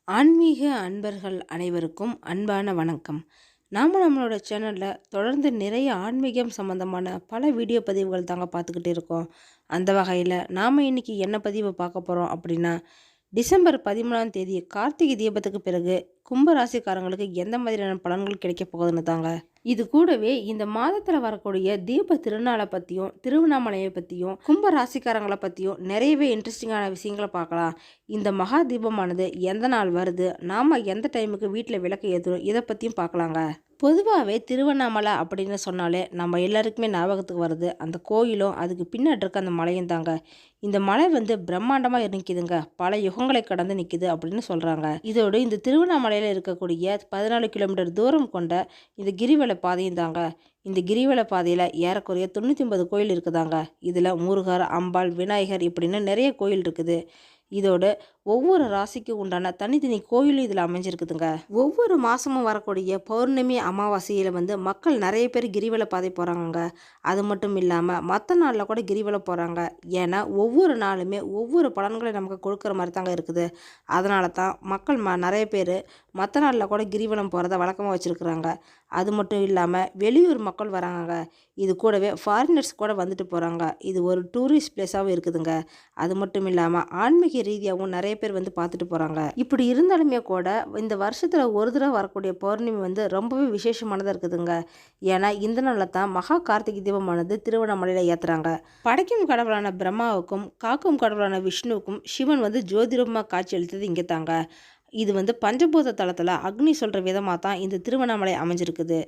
ஆன்மீக அன்பர்கள் அனைவருக்கும் அன்பான வணக்கம். நாம் நம்மளோட சேனலில் தொடர்ந்து நிறைய ஆன்மீகம் சம்மந்தமான பல வீடியோ பதிவுகள் தாங்க பார்த்துக்கிட்டு இருக்கோம். அந்த வகையில் நாம் இன்றைக்கி என்ன பதிவு பார்க்க போகிறோம் அப்படின்னா, டிசம்பர் 13ஆம் தேதி கார்த்திகை தீபத்துக்கு பிறகு கும்பராசிக்காரங்களுக்கு எந்த மாதிரியான பலன்கள் கிடைக்க போகுதுன்னு தாங்க. இது கூடவே இந்த மாதத்தில் வரக்கூடிய தீப திருநாளை பற்றியும் திருவண்ணாமலையை பற்றியும் கும்ப ராசிக்காரங்களை பற்றியும் நிறையவே இன்ட்ரெஸ்டிங்கான விஷயங்களை பார்க்கலாம். இந்த மகா தீபமானது எந்த நாள் வருது, நாம் எந்த டைமுக்கு வீட்டில் விளக்கு ஏற்றணும், இதை பற்றியும் பார்க்கலாங்க. பொதுவாகவே திருவண்ணாமலை அப்படின்னு சொன்னாலே நம்ம எல்லாருக்குமே ஞாபகத்துக்கு வருது அந்த கோயிலும் அதுக்கு பின்னாடி இருக்க அந்த மலையும் தாங்க. இந்த மலை பிரம்மாண்டமாக நிற்கிதுங்க, பல யுகங்களை கடந்து நிற்கிது அப்படின்னு சொல்கிறாங்க. இதோடு இந்த திருவண்ணாமலையில் இருக்கக்கூடிய 14 கிலோமீட்டர் தூரம் கொண்ட இந்த கிரிவல பாதையும் தாங்க. இந்த கிரிவல பாதையில் ஏறக்குறைய 99 கோயில் இருக்குதாங்க. இதில் முருகர், அம்பாள், விநாயகர் இப்படின்னு நிறைய கோயில் இருக்குது. இதோடு ஒவ்வொரு ராசிக்கு உண்டான தனித்தனி கோயிலும் இதில் அமைஞ்சிருக்குதுங்க. ஒவ்வொரு மாதமும் வரக்கூடிய பௌர்ணமி அமாவாசையில் மக்கள் நிறைய பேர் கிரிவல பாதை போகிறாங்கங்க. அது மட்டும் இல்லாமல் மற்ற நாளில் கூட கிரிவலம் போகிறாங்க. ஏன்னா ஒவ்வொரு நாளுமே ஒவ்வொரு பலன்களை நமக்கு கொடுக்குற மாதிரி தாங்க இருக்குது. அதனால தான் மக்கள் நிறைய பேர் மற்ற நாளில் கூட கிரிவலம் போகிறத வழக்கமாக வச்சுருக்குறாங்க. அது மட்டும் இல்லாமல் வெளியூர் மக்கள் வராங்க. இது கூடவே ஃபாரினர்ஸ் கூட வந்துட்டு போகிறாங்க. இது ஒரு டூரிஸ்ட் பிளேஸாகவும் இருக்குதுங்க. அது மட்டும் இல்லாமல் ஆன்மீக ரீதியாகவும் நிறைய பேர் பார்த்துட்டு போகிறாங்க. இப்படி இருந்தாலுமே கூட இந்த வருஷத்தில் ஒரு தடவை வரக்கூடிய பௌர்ணமி ரொம்பவே விசேஷமானதாக இருக்குதுங்க. ஏன்னா இந்த நாளில் தான் மகா கார்த்திகை தீபமானது திருவண்ணாமலையில் ஏற்றுறாங்க. படைக்கும் கடவுளான பிரம்மாவுக்கும் காக்கும் கடவுளான விஷ்ணுவுக்கும் சிவன் ஜோதிடமாக காட்சி அளித்தது இங்கே தாங்க. இது பஞ்சபூத தலத்தில் அக்னி சொல்கிற விதமாக தான் இந்த திருவண்ணாமலை அமைஞ்சிருக்குது.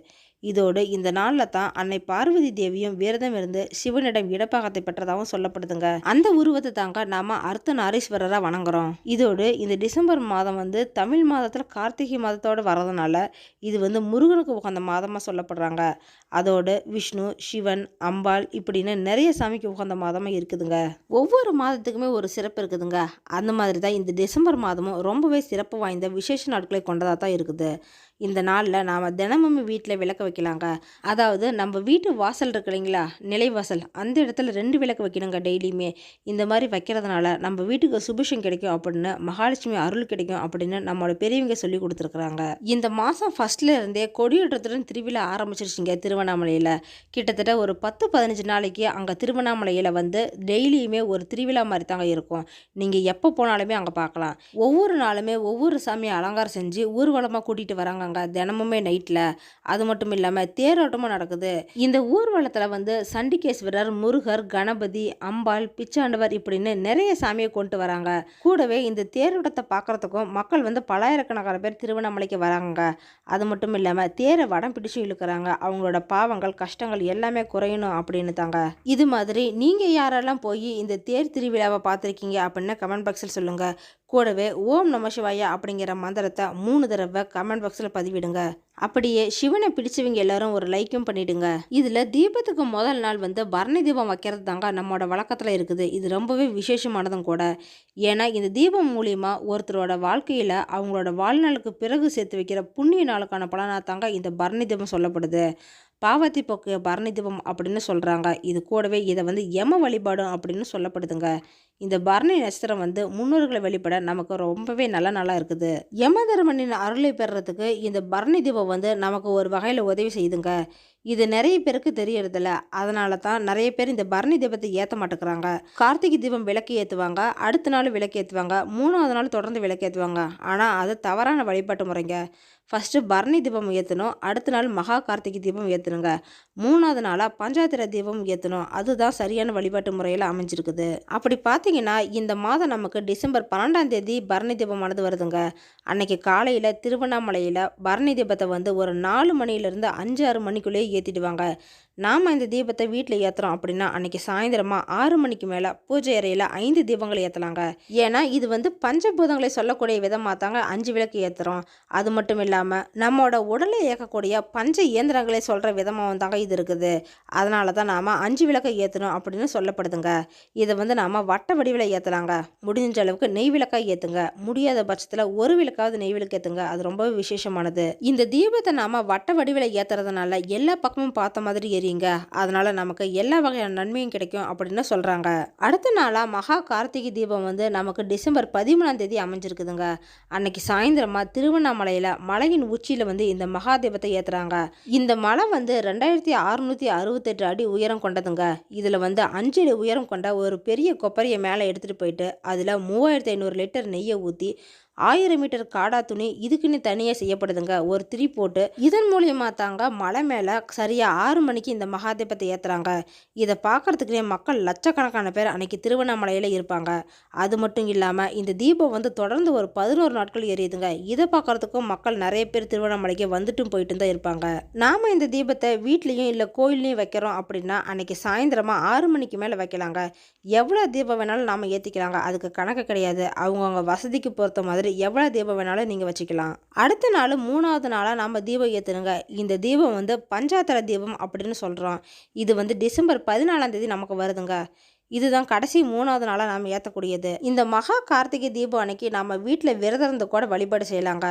இதோடு இந்த நாளில் தான் அன்னை பார்வதி தேவியும் விரதம் இருந்து சிவனிடம் இடப்பாகத்தை பெற்றதாகவும் சொல்லப்படுதுங்க. அந்த உருவத்தை தாங்க நாம அர்த்தநாரீஸ்வரராக வணங்குறோம். இதோடு இந்த டிசம்பர் மாதம் தமிழ் மாதத்தில் கார்த்திகை மாதத்தோடு வரதுனால இது முருகனுக்கு உகந்த மாதமாக சொல்லப்படுறாங்க. அதோடு விஷ்ணு, சிவன், அம்பாள் இப்படின்னு நிறைய சாமிக்கு உகந்த மாதமாக இருக்குதுங்க. ஒவ்வொரு மாதத்துக்குமே ஒரு சிறப்பு இருக்குதுங்க. அந்த மாதிரி தான் இந்த டிசம்பர் மாதமும் ரொம்பவே சிறப்பு வாய்ந்த விசேஷ நாட்களை கொண்டதாக தான் இருக்குது. இந்த நாளில் நாம் தினமும் வீட்டில் விளக்கு வைக்கலாங்க. அதாவது நம்ம வீட்டு வாசல் இருக்கு இல்லைங்களா, நிலைவாசல், அந்த இடத்துல 2 விளக்கு வைக்கணுங்க டெய்லியுமே. இந்த மாதிரி வைக்கிறதுனால நம்ம வீட்டுக்கு சுபிஷம் கிடைக்கும் அப்படின்னு, மகாலட்சுமி அருள் கிடைக்கும் அப்படின்னு நம்மளோட பெரியவங்க சொல்லி கொடுத்துருக்குறாங்க. இந்த மாதம் ஃபர்ஸ்ட்ல இருந்தே கொடியேற்றத்துடன் திருவிழா ஆரம்பிச்சிருச்சிங்க திருவண்ணாமலையில். கிட்டத்தட்ட ஒரு 10-15 நாளைக்கு அங்கே திருவண்ணாமலையில் டெய்லியுமே ஒரு திருவிழா மாதிரி தாங்க இருக்கும். நீங்கள் எப்போ போனாலுமே அங்கே பார்க்கலாம். ஒவ்வொரு நாளுமே ஒவ்வொரு சாமியை அலங்காரம் செஞ்சு ஊர்வலமாக கூட்டிகிட்டு வராங்க தினமுமே நைட்டில். அது மட்டும் இல்லாமல் தேரோட்டமும் நடக்குது. இந்த ஊர்வலத்தில் சண்டிகேஸ்வரர், முருகர், கணபதி, அம்பாள், பிச்சாண்டவர் இப்படின்னு நிறைய சாமியை கொண்டு வராங்க. கூடவே இந்த தேரோட்டத்தை பார்க்குறதுக்கும் மக்கள் பலாயிரக்கணக்கான பேர் திருவண்ணாமலைக்கு வராங்க. அது மட்டும் இல்லாமல் தேரை வடம் பிடிச்சு இழுக்கிறாங்க. அவங்களோட பாவங்கள், கஷ்டங்கள் எல்லாமே குறையணும் அப்படின்னு தாங்க. இது மாதிரி நீங்கள் யாரெல்லாம் போய் இந்த தேர் திருவிழாவை பார்த்துருக்கீங்க அப்படின்னு கமெண்ட் பாக்ஸில் சொல்லுங்கள். கூடவே ஓம் நம சிவாயா அப்படிங்கிற மந்திரத்தை 3 தடவை கமெண்ட் பாக்ஸில் பதிவிடுங்க. அப்படியே சிவனை பிடிச்சவங்க எல்லாரும் ஒரு லைக்கும் பண்ணிடுங்க. இதில் தீபத்துக்கு முதல் நாள் பரணி தீபம் வைக்கிறது தாங்க நம்மளோட வழக்கத்தில் இருக்குது. இது ரொம்பவே விசேஷமானதும் கூட. ஏன்னா இந்த தீபம் மூலிமா ஒருத்தரோட வாழ்க்கையில் அவங்களோட வாழ்நாளுக்கு பிறகு சேர்த்து வைக்கிற புண்ணிய நாளுக்கான பலனாக தாங்க இந்த பரணி தீபம் சொல்லப்படுது. பாவத்தை போக்கு பரணி தீபம் அப்படின்னு சொல்கிறாங்க. இது கூடவே இதை யம வழிபாடும் அப்படின்னு சொல்லப்படுதுங்க. இந்த பரணி நட்சத்திரம் முன்னோர்களை வழிபட நமக்கு ரொம்பவே நல்ல நாளாக இருக்குது. யம தர்மனின் அருளை பெறுறதுக்கு இந்த பரணி தீபம் நமக்கு ஒரு வகையில் உதவி செய்யுதுங்க. இது நிறைய பேருக்கு தெரியறதில்ல. அதனால தான் நிறைய பேர் இந்த பரணி தீபத்தை ஏற்ற மாட்டேங்கிறாங்க. கார்த்திகை தீபம் விளக்கு ஏற்றுவாங்க, அடுத்த நாள் விளக்கு ஏற்றுவாங்க, 3ஆவது நாள் தொடர்ந்து விளக்கு ஏற்றுவாங்க. ஆனால் அது தவறான வழிபாட்டு முறைங்க. ஃபஸ்ட்டு பரணி தீபம் ஏற்றணும், அடுத்த நாள் மகா கார்த்திகை தீபம் ஏற்றணுங்க, 3ஆவது நாளாக பஞ்சாத்திர தீபம் ஏற்றணும். அதுதான் சரியான வழிபாட்டு முறையில் அமைஞ்சிருக்குது. அப்படி பார்த்தீங்கன்னா இந்த மாதம் நமக்கு டிசம்பர் 12ஆம் தேதி பரணி தீபமானது வருதுங்க. அன்னைக்கு காலையில் திருவண்ணாமலையில் பரணி தீபத்தை ஒரு 4 மணிலேருந்து 5-6 மணிக்குள்ளேயே ஏற்றிடுவாங்க. நாம் இந்த தீபத்தை வீட்டில் ஏற்றுறோம் அப்படின்னா அன்றைக்கி சாயந்தரமாக 6 மணிக்கு மேலே பூஜை அறையில் 5 தீபங்களை ஏற்றலாங்க. ஏன்னா இது பஞ்சபூதங்களை சொல்லக்கூடிய விதமாக தாங்க 5 விளக்கு ஏற்றுறோம். அது மட்டும் இல்லாமல் நம்மளோட உடலை இயக்கக்கூடிய பஞ்ச இயந்திரங்களை சொல்கிற விதமாக தாங்க இது இருக்குது. அதனால தான் நாம் 5 விளக்கை ஏற்றணும் அப்படின்னு சொல்லப்படுதுங்க. இதை நாம் வட்ட வடிவில் ஏற்றலாங்க. முடிஞ்ச அளவுக்கு நெய் விளக்காக ஏற்றுங்க. முடியாத பட்சத்தில் ஒரு விளக்காவது நெய் விளக்கு ஏற்றுங்க. அது ரொம்பவே விசேஷமானது. இந்த தீபத்தை நாம் வட்ட வடிவில் ஏற்றுறதுனால எல்லா பக்கமும் பார்த்த மாதிரி எரியும். வைங்க. அதனால நமக்கு எல்லா வகையான நன்மையும் கிடைக்கும் அப்படின்னு சொல்றாங்க. அடுத்த நாளா மகா கார்த்திகை தீபம் வந்து நமக்கு டிசம்பர் 13ஆம் தேதி அமைஞ்சிருக்குதுங்க. அன்னைக்கு சாயந்தரமா திருவண்ணாமலையில மலையின் உச்சியில வந்து இந்த மகா தீபத்தை ஏத்துறாங்க. இந்த மலை வந்து 2668 அடி உயரம் கொண்டதுங்க. இதுல வந்து 5 அடி உயரம் கொண்ட ஒரு பெரிய கொப்பரையை மேலே எடுத்துட்டு போயிட்டு அதுல 3500 லிட்டர் நெய்யை ஊத்தி 1000 மீட்டர் காடா துணி இதுக்குன்னு தனியாக செய்யப்படுதுங்க. ஒரு திரி போட்டு இதன் மூலியமா தாங்க மலை மேலே சரியாக 6 மணிக்கு இந்த மகாதீபத்தை ஏற்றுறாங்க. இதை பார்க்கறதுக்குனே மக்கள் லட்சக்கணக்கான பேர் அன்னைக்கு திருவண்ணாமலையில் இருப்பாங்க. அது மட்டும் இல்லாமல் இந்த தீபம் வந்து தொடர்ந்து ஒரு 11 நாட்கள் எரியுதுங்க. இதை பார்க்கறதுக்கும் மக்கள் நிறைய பேர் திருவண்ணாமலைக்கு வந்துட்டும் போயிட்டு தான் இருப்பாங்க. நாம் இந்த தீபத்தை வீட்லேயும் இல்லை கோயில்லையும் வைக்கிறோம் அப்படின்னா அன்னைக்கு சாயந்தரமாக 6 மணிக்கு மேலே வைக்கலாங்க. எவ்வளோ தீபம் வேணாலும் நாம் ஏற்றிக்கலாங்க. அதுக்கு கணக்கு கிடையாது. அவங்கவுங்க வசதிக்கு பொறுத்த மாதிரி எவ்வளோ தீபம் வேணாலும் நீங்கள் வச்சுக்கலாம். அடுத்த நாள் 3வது நாளாக நாம் தீபம் ஏற்றணுங்க. இந்த தீபம் வந்து பஞ்சாத்தர தீபம் அப்படின்னு சொல்கிறோம். இது வந்து டிசம்பர் 14ஆம் தேதி நமக்கு வருதுங்க. இதுதான் கடைசி 3வது நாளாக நாம் ஏற்றக்கூடியது. இந்த மகா கார்த்திகை தீபம் அன்னைக்கு நம்ம வீட்டில் விரதம் இருந்து கூட வழிபாடு செய்யலாங்க.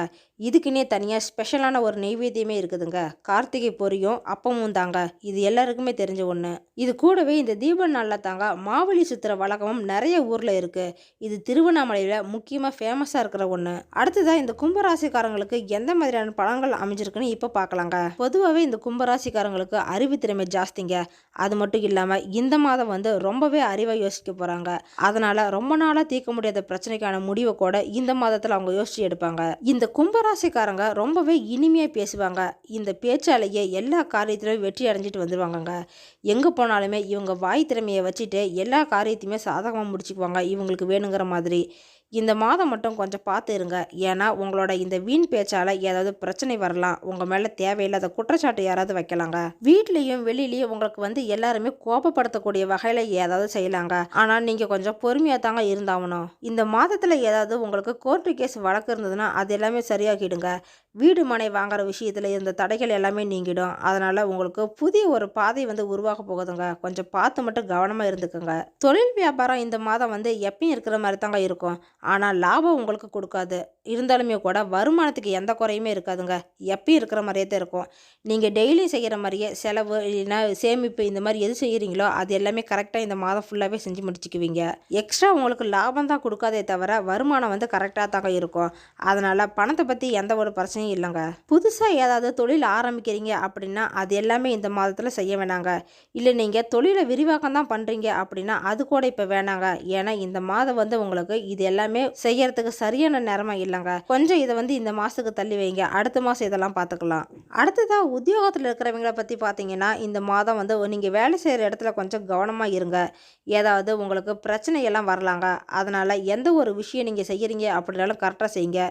இதுக்குன்னே தனியாக ஸ்பெஷலான ஒரு நெய்வேத்தியமே இருக்குதுங்க. கார்த்திகை பொரியும் அப்பமும் தாங்க. இது எல்லாருக்குமே தெரிஞ்ச ஒன்று. இது கூடவே இந்த தீப நாளில் தாங்க மாவழி சுற்றுற வழக்கமும் நிறைய ஊரில் இருக்குது. இது திருவண்ணாமலையில் முக்கியமாக ஃபேமஸாக இருக்கிற ஒன்று. அடுத்ததாக இந்த கும்பராசிக்காரங்களுக்கு எந்த மாதிரியான பலன்கள் அமைஞ்சிருக்குன்னு இப்போ பார்க்கலாங்க. பொதுவாகவே இந்த கும்பராசிக்காரங்களுக்கு அறிவு திறமை ஜாஸ்திங்க. அது மட்டும் இல்லாமல் இந்த மாதம் வந்து ரொம்பவே அறிவாக யோசிக்க போகிறாங்க. அதனால் ரொம்ப நாளாக தீர்க்க முடியாத பிரச்சனைக்கான முடிவை கூட இந்த மாதத்தில் அவங்க யோசிச்சு எடுப்பாங்க. இந்த கும்பராசிக்காரங்க ரொம்பவே இனிமையாக பேசுவாங்க. இந்த பேச்சாலேயே எல்லா காரியத்திலும் வெற்றி அடைஞ்சிட்டு வந்துடுவாங்கங்க. எங்கே போனாலுமே இவங்க வாய் திறமையை வச்சுட்டு எல்லா காரியத்தையுமே சாதகமாக முடிச்சுக்குவாங்க இவங்களுக்கு வேணுங்கிற மாதிரி. இந்த மாதம் மட்டும் கொஞ்சம் பார்த்து இருங்க. ஏன்னா உங்களோட இந்த வீண் பேச்சால் ஏதாவது பிரச்சனை வரலாம். உங்கள் மேலே தேவையில்லாத குற்றச்சாட்டு யாராவது வைக்கலாங்க. வீட்லேயும் வெளியிலையும் உங்களுக்கு வந்து எல்லாருமே கோபப்படுத்தக்கூடிய வகையில் ஏதாவது செய்யலாங்க. ஆனால் நீங்கள் கொஞ்சம் பொறுமையாக தாங்க இருந்தாகணும். இந்த மாதத்தில் ஏதாவது உங்களுக்கு கோர்ட்டு கேஸ் வழக்கு இருந்ததுன்னா அது எல்லாமே சரியாகிடுங்க. வீடு மனை வாங்குற விஷயத்தில் இருந்த தடைகள் எல்லாமே நீங்கிடும். அதனால் உங்களுக்கு புதிய ஒரு பாதை வந்து உருவாக போகுதுங்க. கொஞ்சம் பார்த்து மட்டும் கவனமாக இருந்துக்குங்க. தொழில் வியாபாரம் இந்த மாதம் வந்து எப்பயும் இருக்கிற மாதிரி தாங்க இருக்கும். ஆனால் லாபம் உங்களுக்கு கொடுக்காது. இருந்தாலுமே கூட வருமானத்துக்கு எந்த குறையுமே இருக்காதுங்க. எப்பயும் இருக்கிற மாதிரியே தான் இருக்கும். நீங்கள் டெய்லியும் செய்கிற மாதிரியே செலவு இல்லைன்னா சேமிப்பு இந்த மாதிரி எது செய்கிறீங்களோ அது எல்லாமே கரெக்டாக இந்த மாதம் ஃபுல்லாகவே செஞ்சு முடிச்சுக்குவீங்க. எக்ஸ்ட்ரா உங்களுக்கு லாபம் தான் கொடுக்காதே தவிர வருமானம் வந்து கரெக்டாக தாங்க இருக்கும். அதனால் பணத்தை பற்றி எந்த ஒரு பிரச்சனையும் இல்லைங்க. புதுசாக ஏதாவது தொழில் ஆரம்பிக்கிறீங்க அப்படின்னா அது எல்லாமே இந்த மாதத்தில் செய்ய வேணாங்க. இல்லை நீங்கள் தொழிலை விரிவாக்கம் தான் பண்ணுறீங்க அப்படின்னா அது கூட இப்போ வேணாங்க. ஏன்னா இந்த மாதம் வந்து உங்களுக்கு இது எல்லாமே செய்யறதுக்கு சரியான நேரமா இல்லைங்க. கொஞ்சம் இதை வந்து இந்த மாதத்துக்கு தள்ளி வைங்க. அடுத்த மாதம் இதெல்லாம் பார்த்துக்கலாம். அடுத்ததாக உத்தியோகத்தில் இருக்கிறவங்கள பற்றி பார்த்தீங்கன்னா இந்த மாதம் வந்து நீங்கள் வேலை செய்கிற இடத்துல கொஞ்சம் கவனமாக இருங்க. ஏதாவது உங்களுக்கு பிரச்சனையெல்லாம் வரலாங்க. அதனால் எந்த ஒரு விஷயம் நீங்கள் செய்கிறீங்க அப்படின்னாலும் கரெக்டாக செய்யுங்க.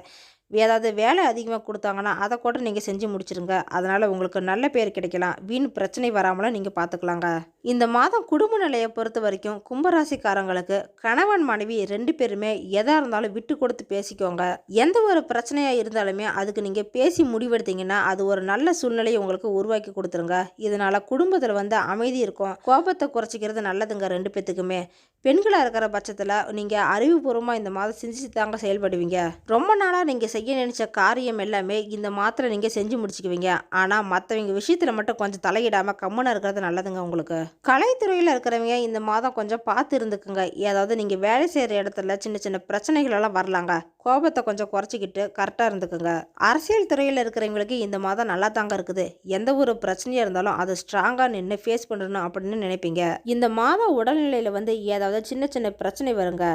ஏதாவது வேலை அதிகமாக கொடுத்தாங்கன்னா அதை கூட நீங்கள் செஞ்சு முடிச்சிருங்க. அதனால் உங்களுக்கு நல்ல பேர் கிடைக்கலாம். வீண் பிரச்சனை வராமலும் நீங்கள் பார்த்துக்கலாங்க. இந்த மாதம் குடும்ப நிலையை பொறுத்த வரைக்கும் கும்பராசிக்காரங்களுக்கு கணவன் மனைவி 2 பேருமே எதாக இருந்தாலும் விட்டு கொடுத்து பேசிக்கோங்க. எந்த ஒரு பிரச்சனையாக இருந்தாலுமே அதுக்கு நீங்கள் பேசி முடிவெடுத்தீங்கன்னா அது ஒரு நல்ல சூழ்நிலையை உங்களுக்கு உருவாக்கி கொடுத்துருங்க. இதனால் குடும்பத்தில் வந்து அமைதி இருக்கும். கோபத்தை குறைச்சிக்கிறது நல்லதுங்க 2 பேத்துக்குமே. பெண்களாக இருக்கிற பட்சத்தில் நீங்கள் அறிவுபூர்வமாக இந்த மாதம் செஞ்சு தாங்க செயல்படுவீங்க. ரொம்ப நாளாக நீங்கள் செய்ய நினைச்ச காரியம் எல்லாமே இந்த மாதத்தில் நீங்கள் செஞ்சு முடிச்சுக்குவீங்க. ஆனால் மற்றவங்க விஷயத்தில் மட்டும் கொஞ்சம் தலையிடாமல் கம்முன்னு இருக்கிறது நல்லதுங்க உங்களுக்கு. கலைத்துறையில் இருக்கிறவங்க இந்த மாதம் கொஞ்சம் பார்த்து இருந்துக்குங்க. ஏதாவது நீங்கள் வேலை செய்கிற இடத்துல சின்ன சின்ன பிரச்சனைகள் எல்லாம் வரலாங்க. கோபத்தை கொஞ்சம் குறைச்சிக்கிட்டு கரெக்டாக இருந்துக்குங்க. அரசியல் துறையில் இருக்கிறவங்களுக்கு இந்த மாதம் நல்லா தாங்க இருக்குது. எந்த ஒரு பிரச்சனையாக இருந்தாலும் அதை ஸ்ட்ராங்காக நின்று ஃபேஸ் பண்ணணும் அப்படின்னு நினைப்பீங்க. இந்த மாதம் உடல்நிலையில் வந்து ஏதாவது சின்ன சின்ன பிரச்சனை வருங்க.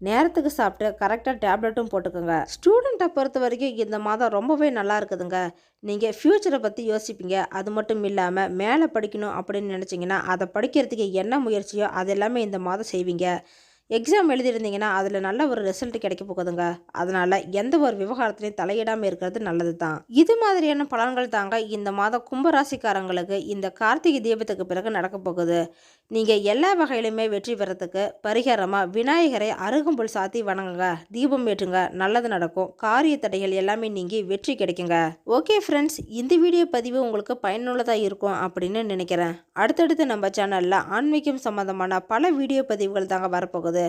நேரத்துக்கு சாப்பிட்டு கரெக்டாக டேப்லெட்டும் போட்டுக்கோங்க. ஸ்டூடெண்ட்டை பொறுத்த வரைக்கும் இந்த மாதம் ரொம்பவே நல்லா இருக்குதுங்க. நீங்கள் ஃப்யூச்சரை பற்றி யோசிப்பீங்க. அது மட்டும் இல்லாமல் மேலே படிக்கணும் அப்படின்னு நினச்சிங்கன்னா அதை படிக்கிறதுக்கு என்ன முயற்சியோ அது எல்லாமே இந்த மாதம் செய்வீங்க. எக்ஸாம் எழுதியிருந்தீங்கன்னா அதில் நல்ல ஒரு ரிசல்ட் கிடைக்க போகுதுங்க. அதனால் எந்த ஒரு விவகாரத்துலையும் தலையிடாமல் இருக்கிறது நல்லது தான். இது மாதிரியான பலன்கள் தாங்க இந்த மாதம் கும்பராசிக்காரங்களுக்கு இந்த கார்த்திகை தீபத்துக்கு பிறகு நடக்க போகுது. நீங்கள் எல்லா வகையிலுமே வெற்றி பெறத்துக்கு பரிகாரமாக விநாயகரை அருகம்புல் சாத்தி வணங்குங்க, தீபம் ஏற்றுங்க, நல்லது நடக்கும். காரிய தடைகள் எல்லாமே நீங்கி வெற்றி கிடைக்குங்க. ஓகே ஃப்ரெண்ட்ஸ், இந்த வீடியோ பதிவு உங்களுக்கு பயனுள்ளதாக இருக்கும் அப்படின்னு நினைக்கிறேன். அடுத்தடுத்து நம்ம சேனலில் ஆன்மீகம் சம்மந்தமான பல வீடியோ பதிவுகள் தாங்க வரப்போகுது.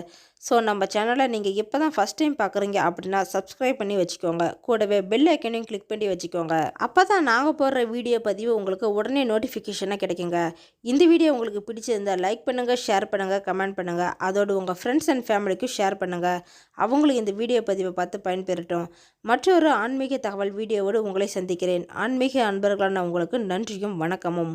ஸோ நம்ம சேனலை நீங்கள் இப்போ தான் ஃபஸ்ட் டைம் பார்க்குறீங்க அப்படின்னா சப்ஸ்கிரைப் பண்ணி வச்சுக்கோங்க. கூடவே பெல் ஐக்கனையும் கிளிக் பண்ணி வச்சுக்கோங்க. அப்போ தான் நாங்கள் போடுற வீடியோ பதிவு உங்களுக்கு உடனே நோட்டிஃபிகேஷனாக கிடைக்குங்க. இந்த வீடியோ உங்களுக்கு பிடிச்சிருந்தா லைக் பண்ணுங்கள், ஷேர் பண்ணுங்கள், கமெண்ட் பண்ணுங்கள். அதோடு உங்கள் ஃப்ரெண்ட்ஸ் அண்ட் ஃபேமிலிக்கும் ஷேர் பண்ணுங்கள். அவங்களும் இந்த வீடியோ பதிவை பார்த்து பயன்பெறட்டும். மற்றொரு ஆன்மீக தகவல் வீடியோவோடு உங்களை சந்திக்கிறேன். ஆன்மீக அன்பர்களான உங்களுக்கு நன்றியும் வணக்கமும்.